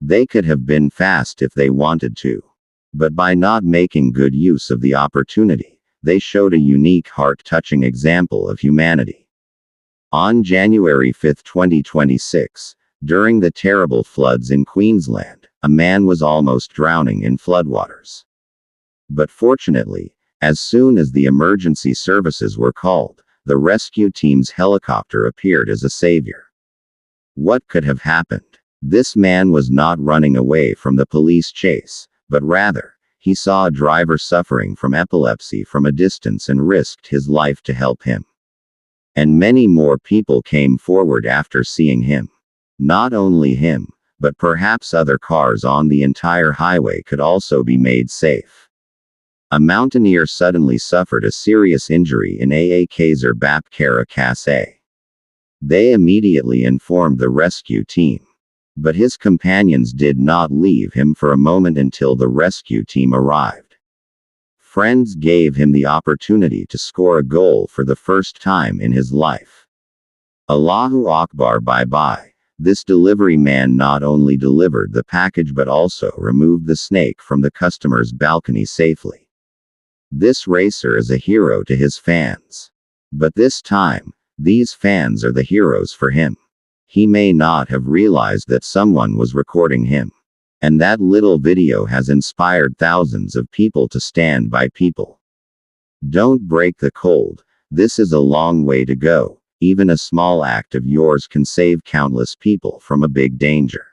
They could have been fast if they wanted to. But by not making good use of the opportunity, they showed a unique heart-touching example of humanity. On January 5, 2026, during the terrible floods in Queensland, a man was almost drowning in floodwaters. But fortunately, as soon as the emergency services were called, the rescue team's helicopter appeared as a savior. What could have happened? This man was not running away from the police chase, but rather, he saw a driver suffering from epilepsy from a distance and risked his life to help him. And many more people came forward after seeing him. Not only him, but perhaps other cars on the entire highway could also be made safe. A mountaineer suddenly suffered a serious injury in a Kaiser Bap Kara Kase. They immediately informed the rescue team. But his companions did not leave him for a moment until the rescue team arrived. Friends gave him the opportunity to score a goal for the first time in his life. Allahu Akbar, bye-bye. This delivery man not only delivered the package but also removed the snake from the customer's balcony safely. This racer is a hero to his fans. But this time, these fans are the heroes for him. He may not have realized that someone was recording him. And that little video has inspired thousands of people to stand by people. Don't break the cold. This is a long way to go. Even a small act of yours can save countless people from a big danger.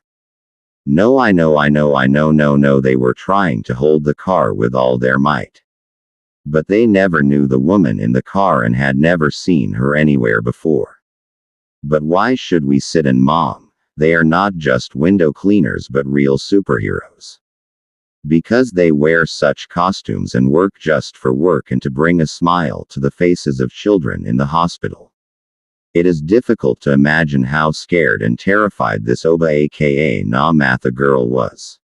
No, I know, no, they were trying to hold the car with all their might. But they never knew the woman in the car and had never seen her anywhere before. But why should we sit and mom? They are not just window cleaners but real superheroes. Because they wear such costumes and work just for work and to bring a smile to the faces of children in the hospital. It is difficult to imagine how scared and terrified this Oba aka Namatha girl was.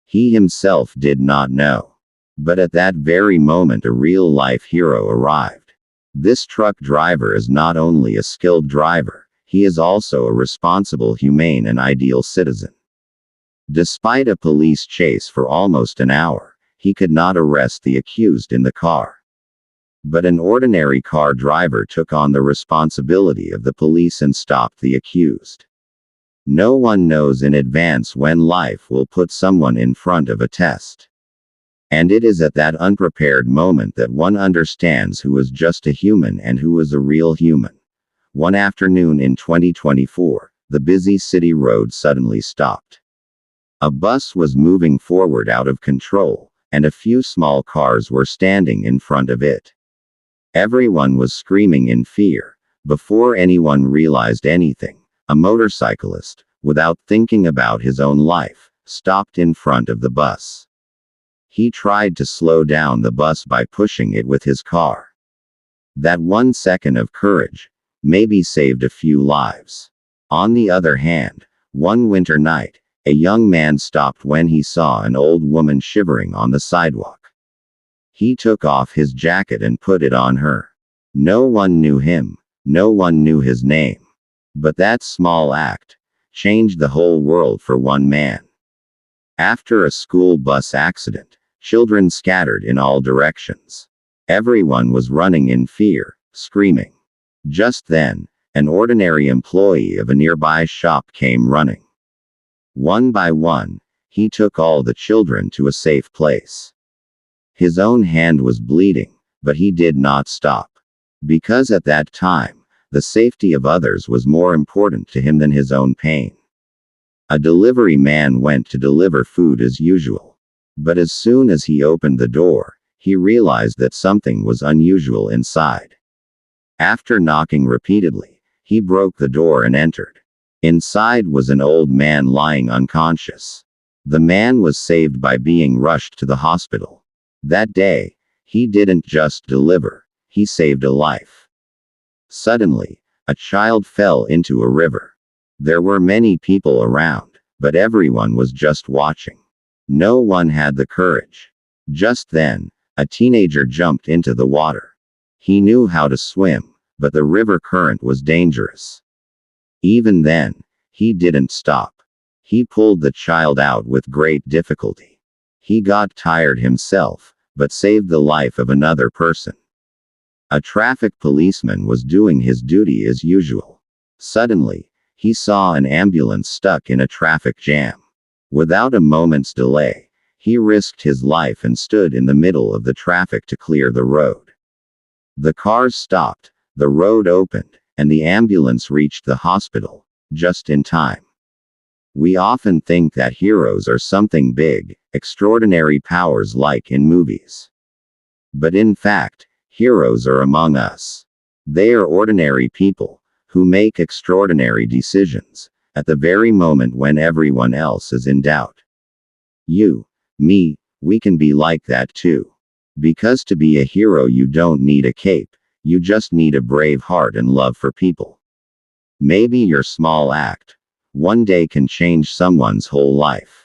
He himself did not know. But at that very moment a real-life hero arrived. This truck driver is not only a skilled driver, he is also a responsible, humane and ideal citizen. Despite a police chase for almost an hour, he could not arrest the accused in the car. But an ordinary car driver took on the responsibility of the police and stopped the accused. No one knows in advance when life will put someone in front of a test. And it is at that unprepared moment that one understands who is just a human and who is a real human. One afternoon in 2024, the busy city road suddenly stopped. A bus was moving forward out of control, and a few small cars were standing in front of it. Everyone was screaming in fear. Before anyone realized anything, a motorcyclist, without thinking about his own life, stopped in front of the bus. He tried to slow down the bus by pushing it with his car. That 1 second of courage maybe saved a few lives. On the other hand, one winter night, a young man stopped when he saw an old woman shivering on the sidewalk. He took off his jacket and put it on her. No one knew him, no one knew his name. But that small act changed the whole world for one man. After a school bus accident, children scattered in all directions. Everyone was running in fear, screaming. Just then, an ordinary employee of a nearby shop came running. One by one, he took all the children to a safe place. His own hand was bleeding, but he did not stop. Because at that time, the safety of others was more important to him than his own pain. A delivery man went to deliver food as usual. But as soon as he opened the door, he realized that something was unusual inside. After knocking repeatedly, he broke the door and entered. Inside was an old man lying unconscious. The man was saved by being rushed to the hospital. That day, he didn't just deliver, he saved a life. Suddenly, a child fell into a river. There were many people around, but everyone was just watching. No one had the courage. Just then, a teenager jumped into the water. He knew how to swim, but the river current was dangerous. Even then, he didn't stop. He pulled the child out with great difficulty. He got tired himself, but saved the life of another person. A traffic policeman was doing his duty as usual. Suddenly, he saw an ambulance stuck in a traffic jam. Without a moment's delay, he risked his life and stood in the middle of the traffic to clear the road. The cars stopped, the road opened, and the ambulance reached the hospital, just in time. We often think that heroes are something big, extraordinary powers like in movies. But in fact, heroes are among us. They are ordinary people, who make extraordinary decisions, at the very moment when everyone else is in doubt. You, me, we can be like that too. Because to be a hero you don't need a cape, you just need a brave heart and love for people. Maybe your small act, one day can change someone's whole life.